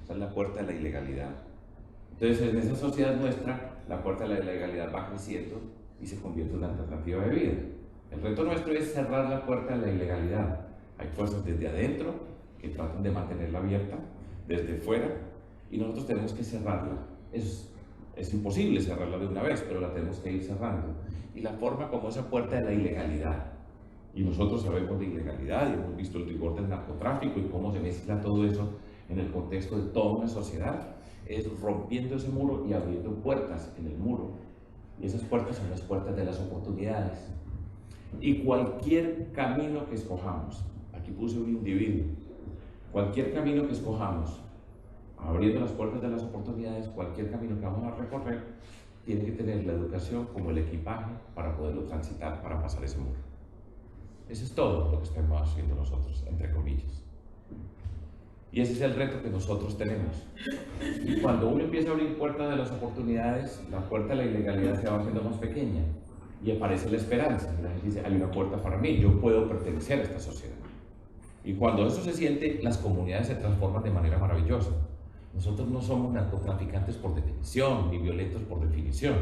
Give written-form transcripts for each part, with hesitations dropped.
Esa es la puerta de la ilegalidad. Entonces, en esa sociedad nuestra, la puerta de la ilegalidad va creciendo y se convierte en una alternativa de vida. El reto nuestro es cerrar la puerta de la ilegalidad. Hay fuerzas desde adentro que tratan de mantenerla abierta, desde fuera, y nosotros tenemos que cerrarla. Es imposible cerrarla de una vez, pero la tenemos que ir cerrando. Y la forma como esa puerta de la ilegalidad, y nosotros sabemos de ilegalidad y hemos visto el rigor del narcotráfico y cómo se mezcla todo eso en el contexto de toda una sociedad, es rompiendo ese muro y abriendo puertas en el muro. Y esas puertas son las puertas de las oportunidades. Y cualquier camino que escojamos, aquí puse un individuo, cualquier camino que escojamos, abriendo las puertas de las oportunidades, cualquier camino que vamos a recorrer, tiene que tener la educación como el equipaje para poderlo transitar, para pasar ese muro. Eso es todo lo que estamos haciendo nosotros, entre comillas. Y ese es el reto que nosotros tenemos. Y cuando uno empieza a abrir puertas de las oportunidades, la puerta de la ilegalidad se va haciendo más pequeña y aparece la esperanza. Y la gente dice, hay una puerta para mí, yo puedo pertenecer a esta sociedad. Y cuando eso se siente, las comunidades se transforman de manera maravillosa. Nosotros no somos narcotraficantes por definición, ni violentos por definición.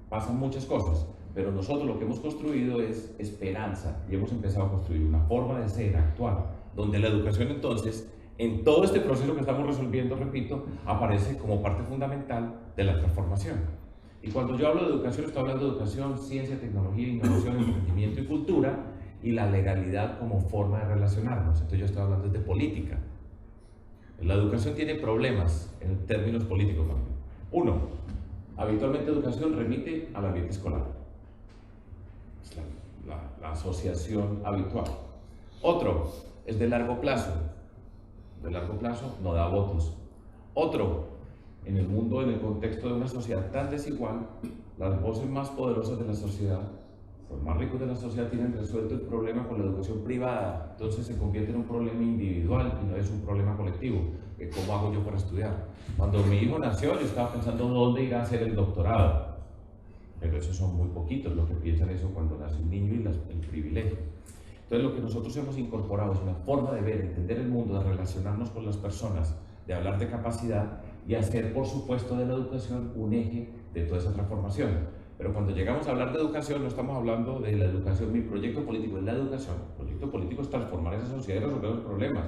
Pasan muchas cosas, pero nosotros lo que hemos construido es esperanza y hemos empezado a construir una forma de ser, actuar, donde la educación entonces, en todo este proceso que estamos resolviendo, repito, aparece como parte fundamental de la transformación. Y cuando yo hablo de educación, estoy hablando de educación, ciencia, tecnología, innovación, emprendimiento y cultura, y la legalidad como forma de relacionarnos. Entonces yo estoy hablando de política. La educación tiene problemas en términos políticos también. Uno, habitualmente educación remite al ambiente escolar. Es la asociación habitual. Otro, es de largo plazo. De largo plazo no da votos. Otro, en el mundo, en el contexto de una sociedad tan desigual, las voces más poderosas de la sociedad, los más ricos de la sociedad, tienen resuelto el problema con la educación privada. Entonces se convierte en un problema individual y no es un problema colectivo. ¿Cómo hago yo para estudiar? Cuando mi hijo nació, yo estaba pensando dónde ir a hacer el doctorado. Pero esos son muy poquitos los que piensan eso cuando nace un niño y el privilegio. Entonces lo que nosotros hemos incorporado es una forma de ver, entender el mundo, de relacionarnos con las personas, de hablar de capacidad y hacer, por supuesto, de la educación un eje de toda esa transformación. Pero cuando llegamos a hablar de educación, no estamos hablando de la educación, mi proyecto político es la educación. El proyecto político es transformar esa sociedad y resolver los problemas,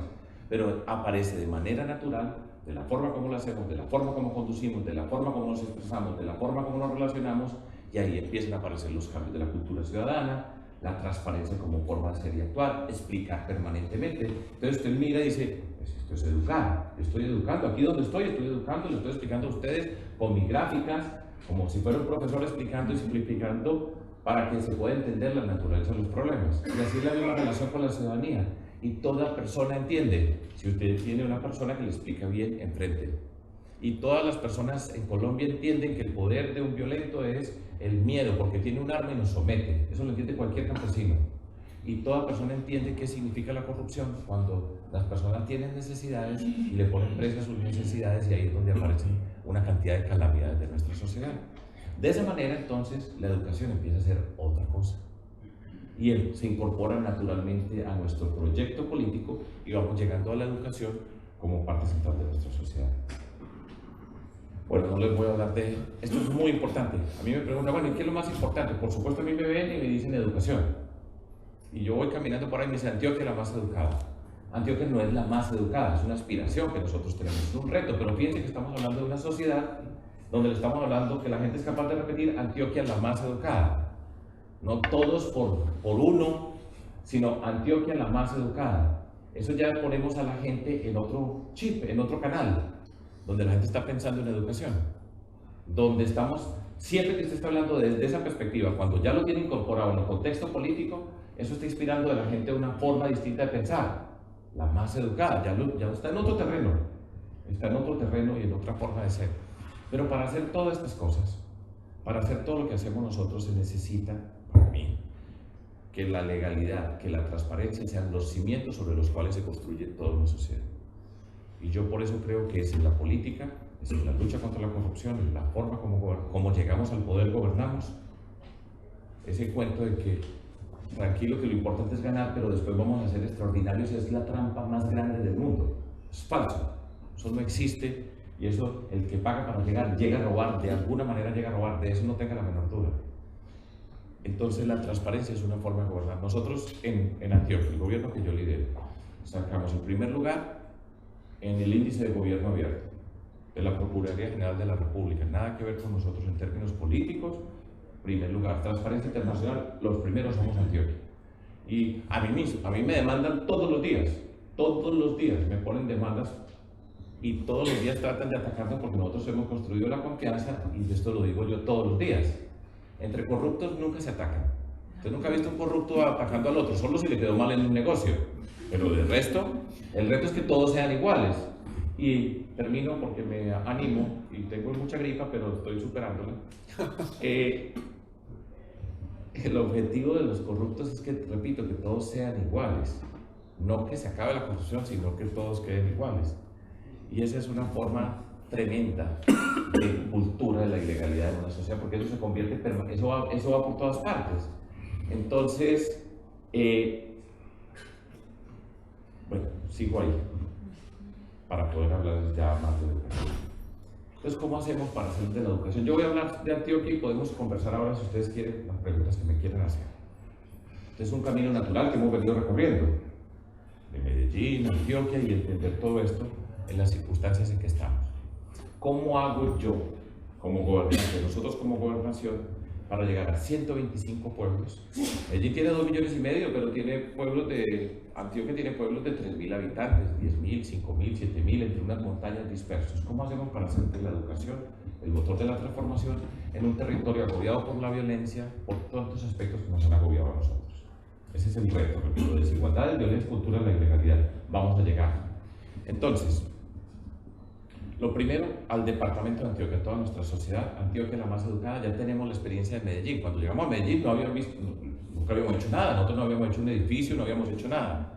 pero aparece de manera natural, de la forma como lo hacemos, de la forma como conducimos, de la forma como nos expresamos, de la forma como nos relacionamos, y ahí empiezan a aparecer los cambios de la cultura ciudadana, la transparencia como forma de ser y actuar, explicar permanentemente. Entonces usted mira y dice, pues esto es educar, yo estoy educando, aquí donde estoy educando, le estoy explicando a ustedes con mis gráficas, como si fuera un profesor explicando y simplificando para que se pueda entender la naturaleza de los problemas. Y así es la misma relación con la ciudadanía. Y toda persona entiende, si usted tiene una persona que le explica bien enfrente. Y todas las personas en Colombia entienden que el poder de un violento es el miedo, porque tiene un arma y nos somete. Eso lo entiende cualquier campesino. Y toda persona entiende qué significa la corrupción cuando las personas tienen necesidades y le ponen precio a sus necesidades, y ahí es donde aparecen una cantidad de calamidades de nuestra sociedad. De esa manera, entonces, la educación empieza a ser otra cosa. Y él se incorpora naturalmente a nuestro proyecto político y vamos llegando a la educación como parte central de nuestra sociedad. Bueno, no les voy a hablar de... Esto es muy importante. A mí me preguntan, bueno, ¿y qué es lo más importante? Por supuesto, a mí me ven y me dicen educación. Y yo voy caminando por ahí y me dice, Antioquia es la más educada. Antioquia no es la más educada, es una aspiración que nosotros tenemos, es un reto, pero fíjense que estamos hablando de una sociedad donde le estamos hablando que la gente es capaz de repetir, Antioquia es la más educada. No todos por uno, sino Antioquia la más educada. Eso ya ponemos a la gente en otro chip, en otro canal, donde la gente está pensando en educación. Donde estamos, siempre que usted está hablando desde esa perspectiva, cuando ya lo tiene incorporado en el contexto político, eso está inspirando a la gente una forma distinta de pensar. La más educada, ya está en otro terreno. Está en otro terreno y en otra forma de ser. Pero para hacer todas estas cosas, para hacer todo lo que hacemos nosotros, se necesita, para mí, que la legalidad, que la transparencia sean los cimientos sobre los cuales se construye toda una sociedad. Y yo por eso creo que es en la política, es en la lucha contra la corrupción, en la forma como llegamos al poder, gobernamos. Ese cuento de que, tranquilo, que lo importante es ganar, pero después vamos a ser extraordinarios, es la trampa más grande del mundo. Es falso. Eso no existe, y eso, el que paga para llegar, llega a robar, de alguna manera llega a robar, de eso no tenga la menor duda. Entonces la transparencia es una forma de gobernar. Nosotros en Antioquia, el gobierno que yo lidero, sacamos el primer lugar en el índice de gobierno abierto de la Procuraduría General de la República. Nada que ver con nosotros en términos políticos. Primer lugar, transparencia internacional, los primeros somos Antioquia. Y a mí me demandan todos los días me ponen demandas y todos los días tratan de atacarnos porque nosotros hemos construido la confianza, y esto lo digo yo todos los días. Entre corruptos nunca se atacan. Usted nunca ha visto un corrupto atacando al otro, solo si le quedó mal en un negocio. Pero del resto, el reto es que todos sean iguales. Y termino porque me animo y tengo mucha gripa, pero estoy superándola. El objetivo de los corruptos es que, repito, que todos sean iguales. No que se acabe la corrupción, sino que todos queden iguales. Y esa es una forma tremenda de cultura de la ilegalidad en una sociedad, porque eso se convierte, eso va por todas partes. Entonces, bueno, sigo ahí para poder hablar ya más de educación. Entonces, ¿cómo hacemos para hacer de la educación? Yo voy a hablar de Antioquia y podemos conversar ahora, si ustedes quieren, las preguntas que me quieran hacer. Este es un camino natural que hemos venido recorriendo de Medellín, Antioquia, y entender todo esto en las circunstancias en que estamos. ¿Cómo hago yo, como gobernante, nosotros como gobernación, para llegar a 125 pueblos? Medellín tiene 2,5 millones, pero tiene pueblos Antioquia tiene pueblos de 3.000 habitantes, 10.000, 5.000, 7.000, entre unas montañas dispersos. ¿Cómo hacemos para hacer de la educación el motor de la transformación en un territorio agobiado por la violencia, por tantos aspectos que nos han agobiado a nosotros? Ese es el reto, repito, desigualdades, violencia, cultura, la ilegalidad. Vamos a llegar. Entonces, lo primero, al departamento de Antioquia, toda nuestra sociedad, Antioquia la más educada. Ya tenemos la experiencia de Medellín. Cuando llegamos a Medellín nunca habíamos hecho nada, nosotros no habíamos hecho un edificio, no habíamos hecho nada.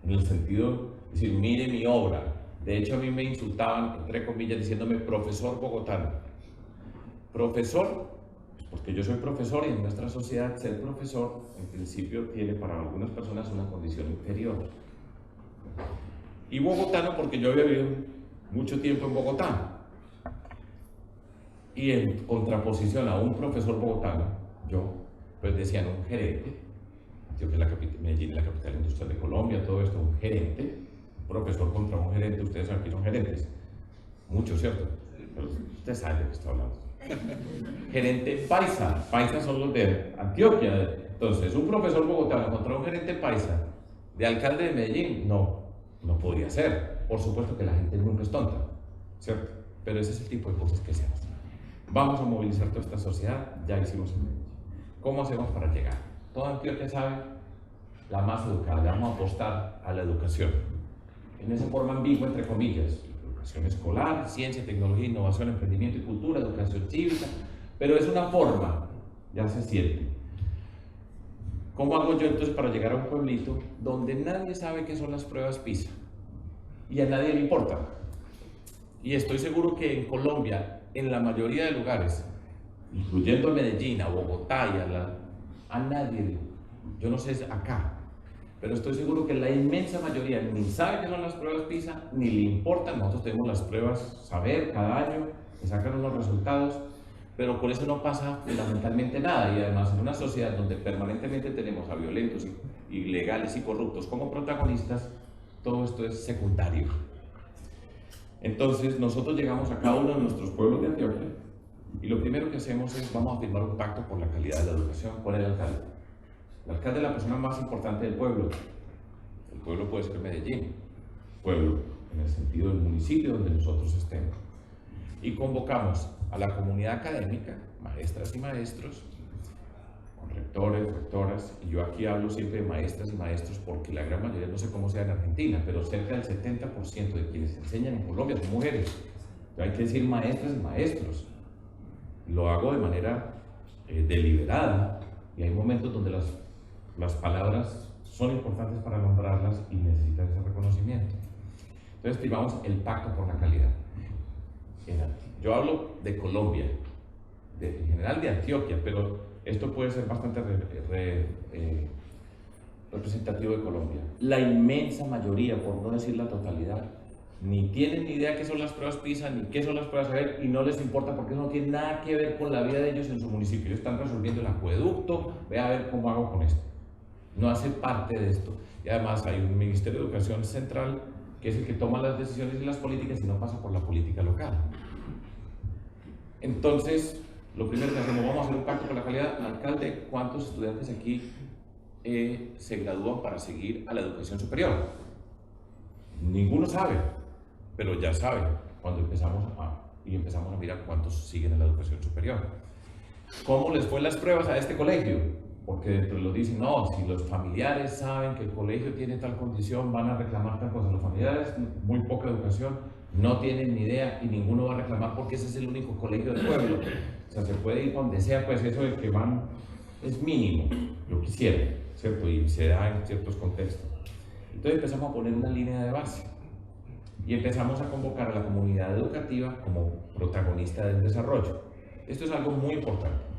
En el sentido de decir, mire mi obra. De hecho, a mí me insultaban, entre comillas, diciéndome profesor bogotano. Profesor, porque yo soy profesor, y en nuestra sociedad ser profesor, en principio, tiene para algunas personas una condición inferior. Y bogotano porque yo había vivido mucho tiempo en Bogotá. Y en contraposición a un profesor bogotano, yo, pues decían un gerente, yo que Medellín es la capital industrial de Colombia, todo esto, un gerente, un profesor contra un gerente, ustedes saben que son gerentes, muchos, ¿cierto? Pero ustedes saben de qué estoy hablando. Gerente paisa, paisas son los de Antioquia. Entonces, un profesor bogotano contra un gerente paisa de alcalde de Medellín, no podría ser. Por supuesto que la gente nunca es tonta, ¿cierto? Pero ese es el tipo de cosas que se hacen. Vamos a movilizar toda esta sociedad, ya hicimos en Medellín. ¿Cómo hacemos para llegar? Toda Antioquia sabe, la más educada, le vamos a apostar a la educación. En esa forma ambigua, entre comillas, educación escolar, ciencia, tecnología, innovación, emprendimiento y cultura, educación cívica, pero es una forma, ya se siente. ¿Cómo hago yo entonces para llegar a un pueblito donde nadie sabe qué son las pruebas PISA? Y a nadie le importa. Y estoy seguro que en Colombia, en la mayoría de lugares, incluyendo a Medellín, a Bogotá y a nadie, yo no sé acá, pero estoy seguro que la inmensa mayoría ni sabe qué son las pruebas PISA, ni le importan. Nosotros tenemos las pruebas saber cada año, que sacan unos resultados, pero por eso no pasa fundamentalmente nada. Y además, en una sociedad donde permanentemente tenemos a violentos, ilegales y corruptos como protagonistas, todo esto es secundario. Entonces, nosotros llegamos a cada uno de nuestros pueblos de Antioquia y lo primero que hacemos es, vamos a firmar un pacto por la calidad de la educación con el alcalde. El alcalde es la persona más importante del pueblo. El pueblo puede ser Medellín, pueblo en el sentido del municipio donde nosotros estemos. Y convocamos a la comunidad académica, maestras y maestros, con rectores, rectoras, y yo aquí hablo siempre de maestras y maestros porque la gran mayoría, no sé cómo sea en Argentina, pero cerca del 70% de quienes enseñan en Colombia son mujeres. Entonces hay que decir maestras y maestros. Lo hago de manera deliberada, y hay momentos donde las palabras son importantes para nombrarlas y necesitan ese reconocimiento. Entonces firmamos el pacto por la calidad. Yo hablo de Colombia, en general de Antioquia, pero esto puede ser bastante representativo de Colombia. La inmensa mayoría, por no decir la totalidad, ni tienen ni idea qué son las pruebas PISA, ni qué son las pruebas SABER, y no les importa porque eso no tiene nada que ver con la vida de ellos en su municipio. Ellos están resolviendo el acueducto, ve a ver cómo hago con esto. No hace parte de esto. Y además hay un Ministerio de Educación Central que es el que toma las decisiones y las políticas y no pasa por la política local. Entonces, lo primero que hacemos, vamos a hacer un pacto por la calidad. Alcalde, ¿cuántos estudiantes aquí se gradúan para seguir a la educación superior? Ninguno sabe, pero ya saben cuando empezamos a mirar cuántos siguen en la educación superior. ¿Cómo les fue las pruebas a este colegio? Porque dentro lo dicen, no, si los familiares saben que el colegio tiene tal condición, van a reclamar tal cosa. Los familiares, muy poca educación, no tienen ni idea y ninguno va a reclamar porque ese es el único colegio del pueblo. O sea, se puede ir donde sea, pues eso de que van es mínimo, lo quisiera, ¿cierto? Y se da en ciertos contextos. Entonces empezamos a poner una línea de base y empezamos a convocar a la comunidad educativa como protagonista del desarrollo. Esto es algo muy importante.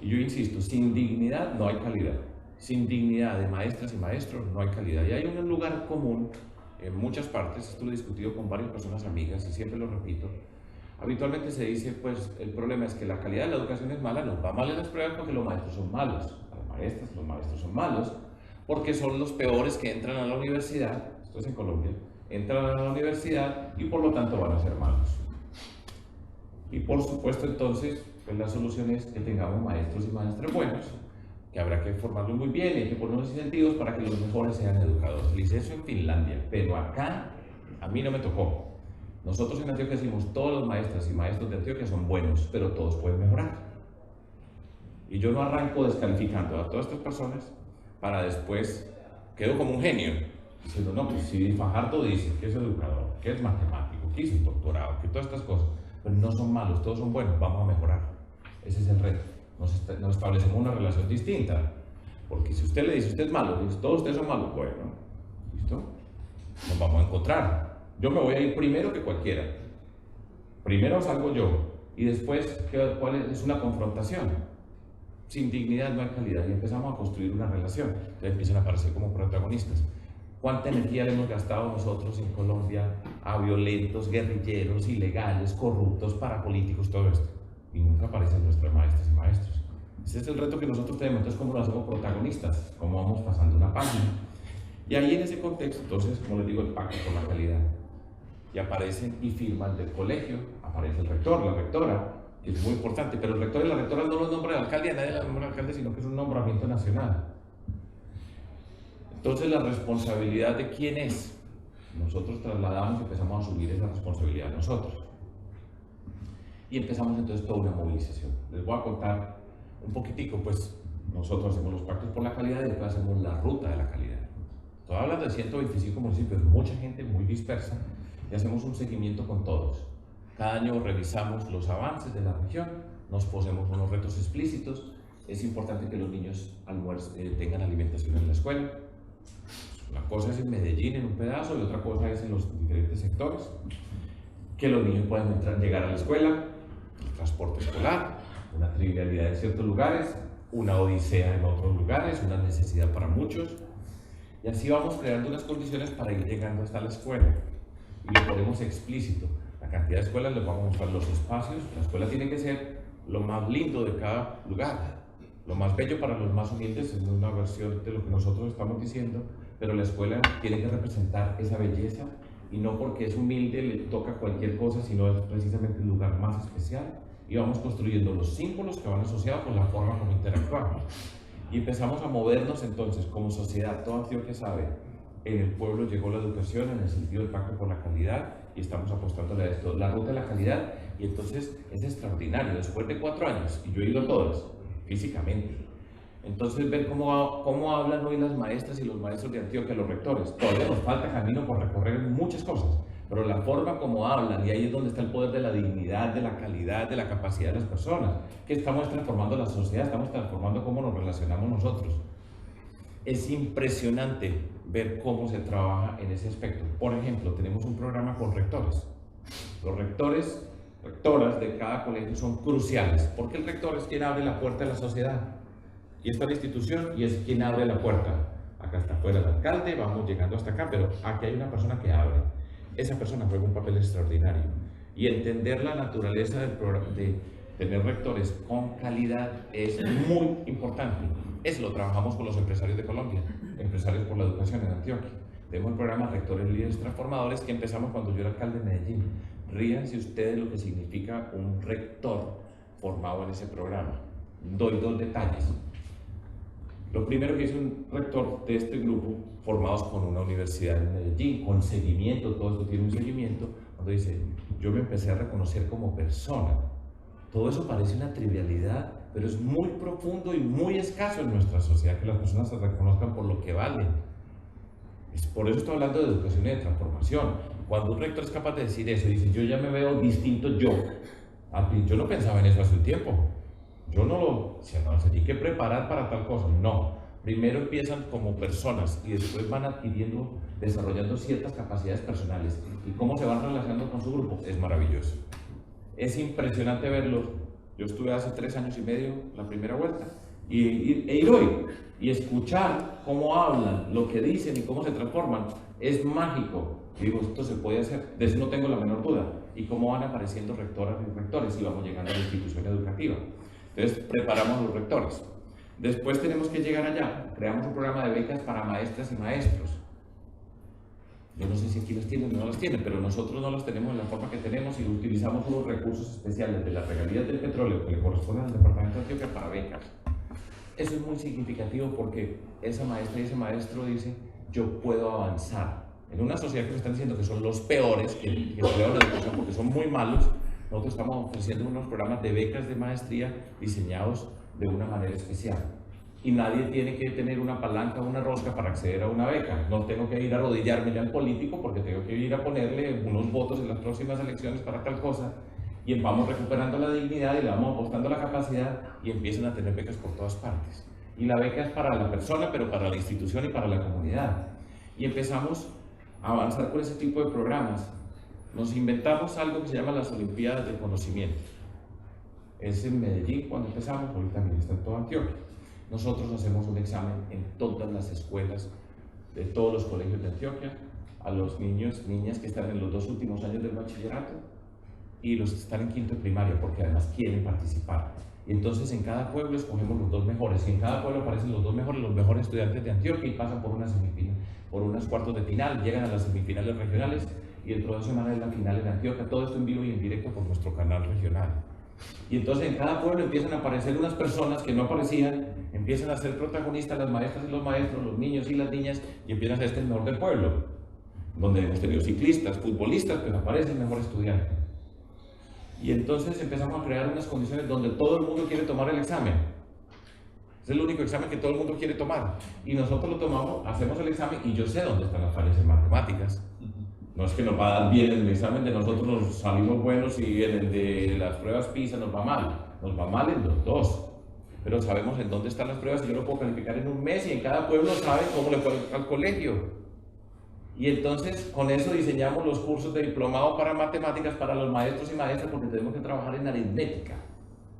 Y yo insisto, sin dignidad no hay calidad. Sin dignidad de maestras y maestros no hay calidad. Y hay un lugar común en muchas partes, esto lo he discutido con varias personas amigas y siempre lo repito. Habitualmente se dice, pues el problema es que la calidad de la educación es mala, nos va mal en las pruebas porque los maestros son malos. Los maestros son malos porque son los peores que entran a la universidad, esto es en Colombia, entran a la universidad y por lo tanto van a ser malos. Y por supuesto entonces, pues la solución es que tengamos maestros y maestras buenos, que habrá que formarlos muy bien y hay que poner unos incentivos para que los mejores sean educadores. Le hice eso en Finlandia, pero acá a mí no me tocó. Nosotros en Antioquia decimos, todos los maestras y maestros de Antioquia son buenos, pero todos pueden mejorar. Y yo no arranco descalificando a todas estas personas para después, quedo como un genio, diciendo, no, pues si Fajardo dice que es educador, que es matemático, que hizo un doctorado, que todas estas cosas, pero no son malos, todos son buenos, vamos a mejorar. Ese es el reto. Nos establecemos una relación distinta, porque si usted le dice, usted es malo, dice, todos ustedes son malos, bueno, ¿listo? Nos vamos a encontrar. Yo me voy a ir primero que cualquiera. Primero salgo yo, y después, ¿cuál es una confrontación? Sin dignidad no hay calidad, y empezamos a construir una relación. Entonces empiezan a aparecer como protagonistas. ¿Cuánta energía le hemos gastado nosotros en Colombia a violentos, guerrilleros, ilegales, corruptos, parapolíticos, todo esto? Y nunca aparecen nuestras maestras y maestros. Ese es el reto que nosotros tenemos. Entonces, ¿cómo lo hacemos protagonistas? ¿Cómo vamos pasando una página? Y ahí en ese contexto, entonces, como les digo, el pacto por la calidad. Y aparecen y firman del colegio, aparece el rector, la rectora, que es muy importante, pero el rector y la rectora no los nombra el alcalde, a nadie le nombra el alcalde, sino que es un nombramiento nacional. Entonces, la responsabilidad de quién es, nosotros trasladamos y empezamos a asumir esa responsabilidad nosotros. Y empezamos entonces toda una movilización. Les voy a contar un poquitico, pues nosotros hacemos los pactos por la calidad y después hacemos la ruta de la calidad. Estoy hablando de 125 municipios, mucha gente muy dispersa, y hacemos un seguimiento con todos. Cada año revisamos los avances de la región, nos ponemos unos retos explícitos. Es importante que los niños tengan alimentación en la escuela. Una cosa es en Medellín, en un pedazo, y otra cosa es en los diferentes sectores. Que los niños puedan llegar a la escuela, el transporte escolar, una trivialidad en ciertos lugares, una odisea en otros lugares, una necesidad para muchos. Y así vamos creando unas condiciones para ir llegando hasta la escuela. Y lo ponemos explícito. La cantidad de escuelas, les vamos a mostrar los espacios. La escuela tiene que ser lo más lindo de cada lugar. Lo más bello para los más humildes es una versión de lo que nosotros estamos diciendo, pero la escuela tiene que representar esa belleza y no porque es humilde le toca cualquier cosa, sino es precisamente el lugar más especial. Y vamos construyendo los símbolos que van asociados con la forma como interactuamos. Y empezamos a movernos entonces como sociedad. Todo Antioquia sabe, en el pueblo llegó la educación en el sentido del pacto por la calidad y estamos apostándole a esto, la ruta de la calidad. Y entonces es extraordinario, después de 4 años, y yo he ido a todas, físicamente. Entonces ver cómo hablan hoy las maestras y los maestros de Antioquia, los rectores. Todavía nos falta camino por recorrer en muchas cosas, pero la forma como hablan, y ahí es donde está el poder de la dignidad, de la calidad, de la capacidad de las personas, que estamos transformando la sociedad, estamos transformando cómo nos relacionamos nosotros. Es impresionante ver cómo se trabaja en ese aspecto. Por ejemplo, tenemos un programa con rectores. Los rectores, rectoras de cada colegio son cruciales, porque el rector es quien abre la puerta de la sociedad. Y esta es la institución y es quien abre la puerta. Acá está afuera el alcalde, vamos llegando hasta acá, pero aquí hay una persona que abre. esa persona juega un papel extraordinario. Y entender la naturaleza del programa, de tener rectores con calidad, es muy importante. Eso lo trabajamos con los empresarios de Colombia, empresarios por la educación en Antioquia. Tenemos el programa Rectores Líderes Transformadores que empezamos cuando yo era alcalde de Medellín. Ríanse ustedes lo que significa un rector formado en ese programa. Doy dos detalles. Lo primero que hizo un rector de este grupo, formados con una universidad en Medellín, con seguimiento, todo esto tiene un seguimiento, cuando dice, yo me empecé a reconocer como persona. Todo eso parece una trivialidad, pero es muy profundo y muy escaso en nuestra sociedad, que las personas se reconozcan por lo que valen. Por eso estoy hablando de educación y de transformación. Cuando un rector es capaz de decir eso, dice, yo ya me veo distinto yo. Yo no pensaba en eso hace un tiempo. Yo no lo, se tiene que preparar para tal cosa. No. Primero empiezan como personas y después van adquiriendo, desarrollando ciertas capacidades personales. Y cómo se van relacionando con su grupo es maravilloso. Es impresionante verlos. Yo estuve hace 3 años y medio la primera vuelta e ir hoy y escuchar cómo hablan, lo que dicen y cómo se transforman es mágico. Y digo, esto se puede hacer, de eso no tengo la menor duda. Y cómo van apareciendo rectoras y rectores y vamos llegando a la institución educativa. Entonces preparamos a los rectores. Después tenemos que llegar allá. Creamos un programa de becas para maestras y maestros. Yo no sé si aquí las tienen o no las tienen, pero nosotros no las tenemos en la forma que tenemos y utilizamos unos recursos especiales de las regalías del petróleo que le corresponden al Departamento de Antioquia para becas. Eso es muy significativo porque esa maestra y ese maestro dice, yo puedo avanzar. En una sociedad que nos están diciendo que son los peores, que emplean la educación porque son muy malos, nosotros estamos ofreciendo unos programas de becas de maestría diseñados de una manera especial. Y nadie tiene que tener una palanca o una rosca para acceder a una beca. No tengo que ir a arrodillarme al político porque tengo que ir a ponerle unos votos en las próximas elecciones para tal cosa. Y vamos recuperando la dignidad y le vamos apostando la capacidad y empiezan a tener becas por todas partes. Y la beca es para la persona, pero para la institución y para la comunidad. Y empezamos a avanzar con ese tipo de programas. Nos inventamos algo que se llama las Olimpiadas del Conocimiento. Es en Medellín cuando empezamos, hoy también está en toda Antioquia. Nosotros hacemos un examen en todas las escuelas de todos los colegios de Antioquia, a los niños, niñas que están en los 2 últimos años del bachillerato y los que están en quinto de primaria, porque además quieren participar. Y entonces en cada pueblo escogemos los 2 mejores, y en cada pueblo aparecen los mejores estudiantes de Antioquia y pasan por una semifinal, por unos cuartos de final, llegan a las semifinales regionales y dentro de 2 semanas es la final en Antioquia, todo esto en vivo y en directo por nuestro canal regional. Y entonces en cada pueblo empiezan a aparecer unas personas que no aparecían, empiezan a ser protagonistas las maestras y los maestros, los niños y las niñas, y empiezan a ser el mejor del pueblo, donde hemos tenido ciclistas, futbolistas, pero aparece el mejor estudiante. Y entonces empezamos a crear unas condiciones donde todo el mundo quiere tomar el examen. Es el único examen que todo el mundo quiere tomar. Y nosotros lo tomamos, hacemos el examen y yo sé dónde están las fallas en matemáticas. No es que nos va a dar bien en el examen de nosotros, nos salimos buenos y en el de las pruebas PISA nos va mal. Nos va mal en los 2. Pero sabemos en dónde están las pruebas y yo lo puedo calificar en un mes y en cada pueblo sabe cómo le fue al colegio. Y entonces con eso diseñamos los cursos de diplomado para matemáticas para los maestros y maestras porque tenemos que trabajar en aritmética.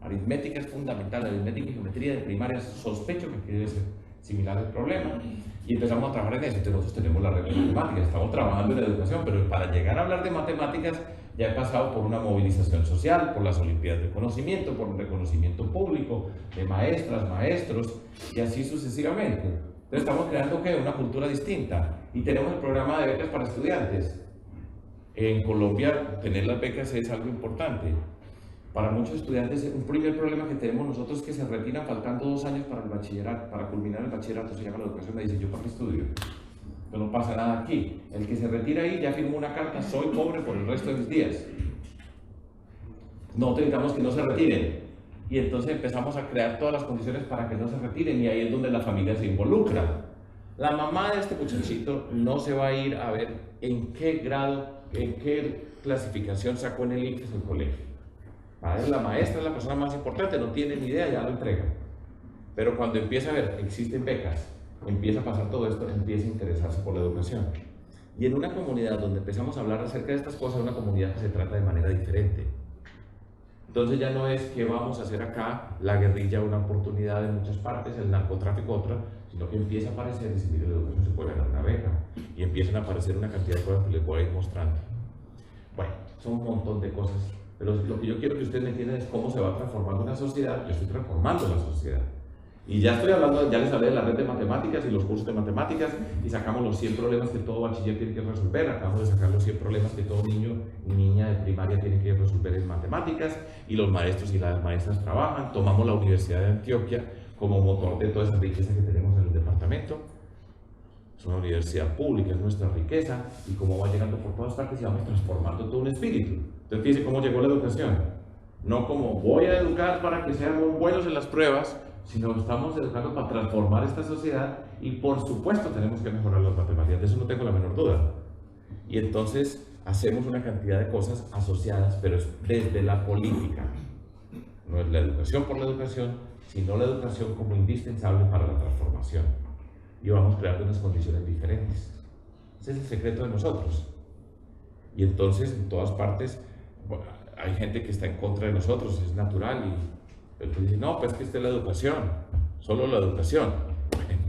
Aritmética es fundamental, aritmética y geometría de primaria sospecho que debe ser similar al problema. Y empezamos a trabajar en eso. Entonces nosotros tenemos la regla de matemáticas, estamos trabajando en la educación, pero para llegar a hablar de matemáticas ya he pasado por una movilización social, por las Olimpiadas de Conocimiento, por un reconocimiento público de maestras, maestros y así sucesivamente. Entonces estamos creando una cultura distinta y tenemos el programa de becas para estudiantes. En Colombia tener las becas es algo importante. Para muchos estudiantes, un primer problema que tenemos nosotros es que se retiran faltando 2 años para el bachillerato, para culminar el bachillerato, se llama la educación, me dice, ¿yo para qué estudio? No pasa nada aquí. El que se retira ahí ya firmó una carta, soy pobre por el resto de mis días. No necesitamos que no se retiren. Y entonces empezamos a crear todas las condiciones para que no se retiren y ahí es donde la familia se involucra. La mamá de este muchachito no se va a ir a ver en qué grado, en qué clasificación sacó en el ICFES el colegio. La maestra es la persona más importante, no tiene ni idea, ya lo entrega. Pero cuando empieza a ver, existen becas, empieza a pasar todo esto, empieza a interesarse por la educación. Y en una comunidad donde empezamos a hablar acerca de estas cosas, una comunidad que se trata de manera diferente. Entonces ya no es qué vamos a hacer acá, la guerrilla una oportunidad en muchas partes, el narcotráfico otra, sino que empieza a aparecer y dice, mire, la educación se puede ganar una beca, y empiezan a aparecer una cantidad de cosas que les voy a ir mostrando. Bueno, son un montón de cosas, pero lo que yo quiero que ustedes me entiendan es cómo se va transformando una sociedad. Yo estoy transformando la sociedad. Y ya estoy hablando, ya les hablé de la red de matemáticas y los cursos de matemáticas, y sacamos los 100 problemas que todo bachiller tiene que resolver. Acabamos de sacar los 100 problemas que todo niño y niña de primaria tiene que resolver en matemáticas, y los maestros y las maestras trabajan. Tomamos la Universidad de Antioquia como motor de toda esa riqueza que tenemos en el departamento. Es una universidad pública, es nuestra riqueza, y como va llegando por todas partes y vamos transformando todo un espíritu. Entonces fíjense cómo llegó la educación. No como voy a educar para que seamos buenos en las pruebas, sino estamos educando para transformar esta sociedad, y por supuesto tenemos que mejorar las matemáticas, de eso no tengo la menor duda. Y entonces hacemos una cantidad de cosas asociadas, pero es desde la política. No es la educación por la educación, sino la educación como indispensable para la transformación. Y vamos creando unas condiciones diferentes. Ese es el secreto de nosotros. Y entonces en todas partes, bueno, hay gente que está en contra de nosotros, es natural, y pero dice, no, pues que esta es la educación, solo la educación. Bueno,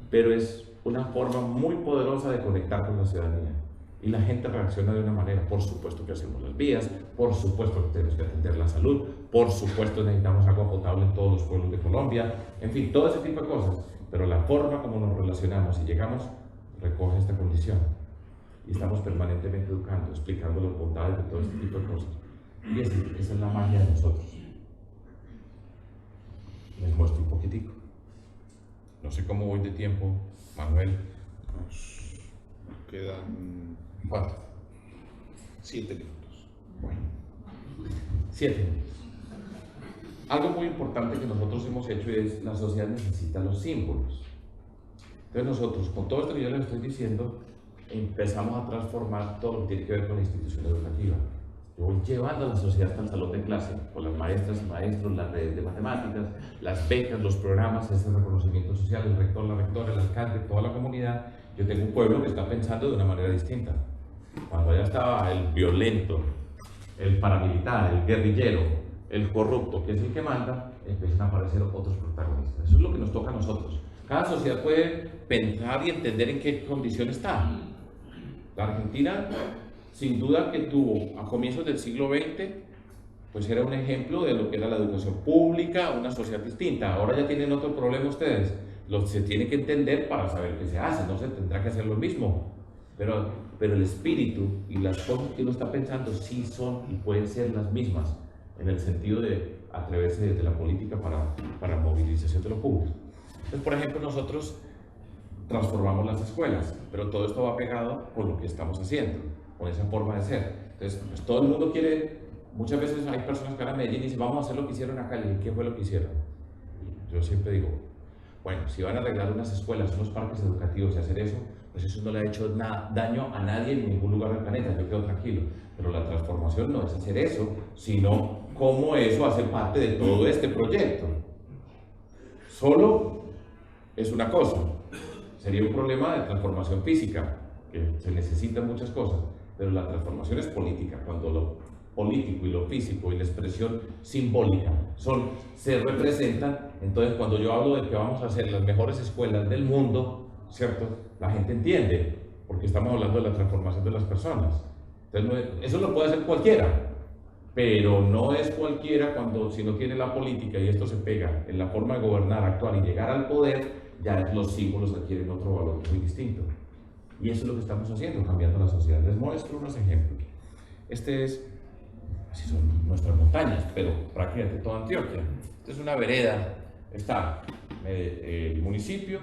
pero es una forma muy poderosa de conectar con la ciudadanía. Y la gente reacciona de una manera. Por supuesto que hacemos las vías, por supuesto que tenemos que atender la salud, por supuesto necesitamos agua potable en todos los pueblos de Colombia, en fin, todo ese tipo de cosas. Pero la forma como nos relacionamos y llegamos recoge esta condición. Y estamos permanentemente educando, explicando las bondades de todo este tipo de cosas. Y esa es la magia de nosotros. Les muestro un poquitico. No sé cómo voy de tiempo, Manuel. Nos quedan, ¿cuánto? 7 minutos. Bueno, 7 minutos. Algo muy importante que nosotros hemos hecho es, la sociedad necesita los símbolos. Entonces nosotros, con todo esto que yo les estoy diciendo, empezamos a transformar todo lo que tiene que ver con la institución educativa. Yo voy llevando a la sociedad hasta el salón de clase, con las maestras y maestros, las redes de matemáticas, las becas, los programas, ese reconocimiento social, el rector, la rectora, el alcalde, toda la comunidad. Yo tengo un pueblo que está pensando de una manera distinta. Cuando allá estaba el violento, el paramilitar, el guerrillero, el corrupto, que es el que manda, empiezan a aparecer otros protagonistas. Eso es lo que nos toca a nosotros. Cada sociedad puede pensar y entender en qué condición está. La Argentina, sin duda que tuvo a comienzos del siglo XX, pues era un ejemplo de lo que era la educación pública, una sociedad distinta. Ahora ya tienen otro problema ustedes. Se tiene que entender para saber qué se hace, no se tendrá que hacer lo mismo. Pero el espíritu y las cosas que uno está pensando sí son y pueden ser las mismas, en el sentido de atreverse desde la política para movilización de lo público. Entonces, por ejemplo, nosotros transformamos las escuelas, pero todo esto va pegado con lo que estamos haciendo, con esa forma de ser. Entonces, pues, todo el mundo quiere, muchas veces hay personas que van a Medellín y dicen, vamos a hacer lo que hicieron acá, y ¿qué fue lo que hicieron? Y yo siempre digo, bueno, si van a arreglar unas escuelas, unos parques educativos y hacer eso, pues eso no le ha hecho daño a nadie en ningún lugar del planeta, yo quedo tranquilo. Pero la transformación no es hacer eso, sino cómo eso hace parte de todo este proyecto. Solo es una cosa, sería un problema de transformación física, que se necesitan muchas cosas, pero la transformación es política, cuando lo político y lo físico y la expresión simbólica se representan. Entonces cuando yo hablo de que vamos a hacer las mejores escuelas del mundo, ¿cierto? La gente entiende, porque estamos hablando de la transformación de las personas. Entonces, eso lo puede hacer cualquiera, pero no es cualquiera si no tiene la política y esto se pega en la forma de gobernar, actuar y llegar al poder, ya los símbolos adquieren otro valor muy distinto. Y eso es lo que estamos haciendo, cambiando la sociedad. Les muestro unos ejemplos. Así son nuestras montañas, pero prácticamente toda Antioquia. Esta es una vereda, está el municipio,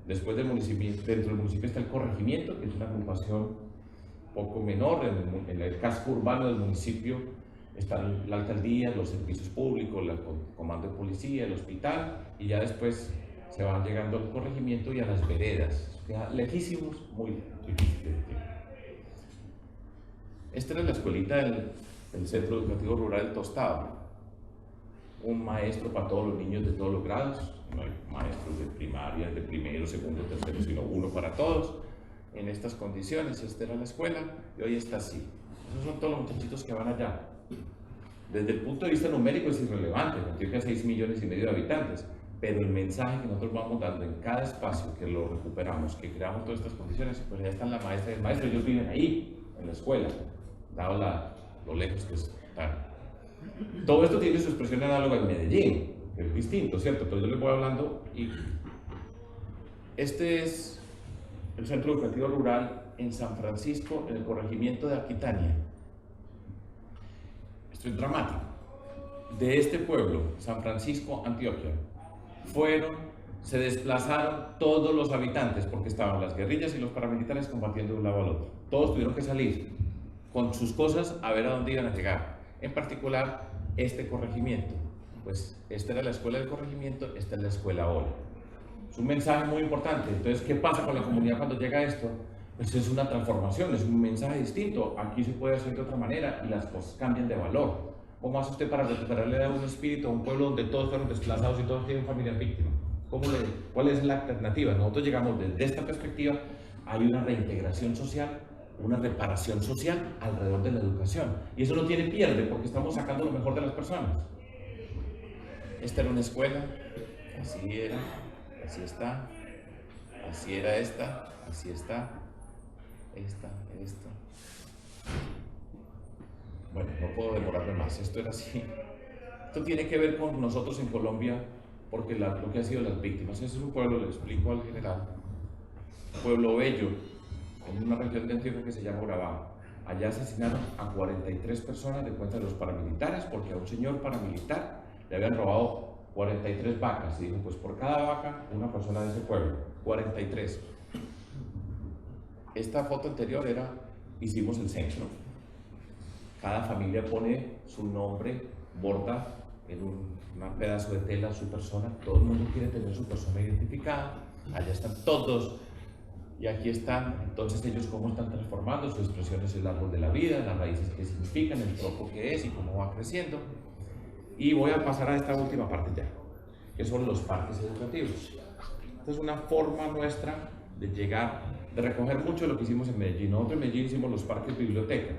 después del municipio, dentro del municipio está el corregimiento, que es una agrupación poco menor, en el casco urbano del municipio está la alcaldía, los servicios públicos, el comando de policía, el hospital, y ya después se van llegando al corregimiento y a las veredas, lejísimos, muy lejísimos. Esta era la escuelita del Centro Educativo Rural del Tostado. Un maestro para todos los niños de todos los grados, no hay maestros de primaria, de primero, segundo, tercero, sino uno para todos. En estas condiciones, esta era la escuela y hoy está así. Esos son todos los muchachitos que van allá. Desde el punto de vista numérico es irrelevante, Antioquia 6,5 millones de habitantes, pero el mensaje que nosotros vamos dando en cada espacio que lo recuperamos, que creamos todas estas condiciones, pues ya están la maestra y el maestro, ellos viven ahí, en la escuela, dado lo lejos que están. Todo esto tiene su expresión análoga en Medellín, que es distinto, ¿cierto? Entonces yo les voy hablando y este es el Centro Educativo Rural en San Francisco, en el corregimiento de Aquitania. Esto es dramático. De este pueblo, San Francisco, Antioquia, se desplazaron todos los habitantes porque estaban las guerrillas y los paramilitares combatiendo de un lado al otro. Todos tuvieron que salir con sus cosas a ver a dónde iban a llegar. En particular, este corregimiento. Pues esta era la escuela del corregimiento, esta es la escuela ahora. Es un mensaje muy importante. Entonces, ¿qué pasa con la comunidad cuando llega esto? Pues es una transformación, es un mensaje distinto. Aquí se puede hacer de otra manera y las cosas cambian de valor. ¿Cómo hace usted para recuperarle un espíritu a un pueblo donde todos fueron desplazados y todos tienen familias víctimas? ¿Cuál es la alternativa? Nosotros llegamos desde esta perspectiva. Hay una reintegración social, una reparación social alrededor de la educación. Y eso no tiene pierde porque estamos sacando lo mejor de las personas. Esta era una escuela, así era, así está, así era esta, así está, esta. Bueno, no puedo demorarme más, esto era así. Esto tiene que ver con nosotros en Colombia, porque lo que han sido las víctimas. Ese es un pueblo, le explico al general, Pueblo Bello, en una región de Antioquia que se llama Urabá. Allá asesinaron a 43 personas de cuenta de los paramilitares, porque a un señor paramilitar le habían robado 43 vacas. Y dijo, pues por cada vaca, una persona de ese pueblo. 43. Esta foto anterior hicimos el centro. Cada familia pone su nombre, borda en un pedazo de tela su persona. Todo el mundo quiere tener su persona identificada. Allá están todos. Y aquí están, entonces ellos cómo están transformando, su expresión es el árbol de la vida, las raíces que significan, el tronco que es y cómo va creciendo. Y voy a pasar a esta última parte ya, que son los parques educativos. Esta es una forma nuestra de llegar, de recoger mucho de lo que hicimos en Medellín. Nosotros en Medellín hicimos los parques biblioteca,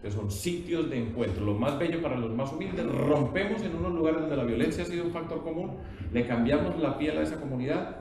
que son sitios de encuentro, lo más bello para los más humildes. Rompemos en unos lugares donde la violencia ha sido un factor común, le cambiamos la piel a esa comunidad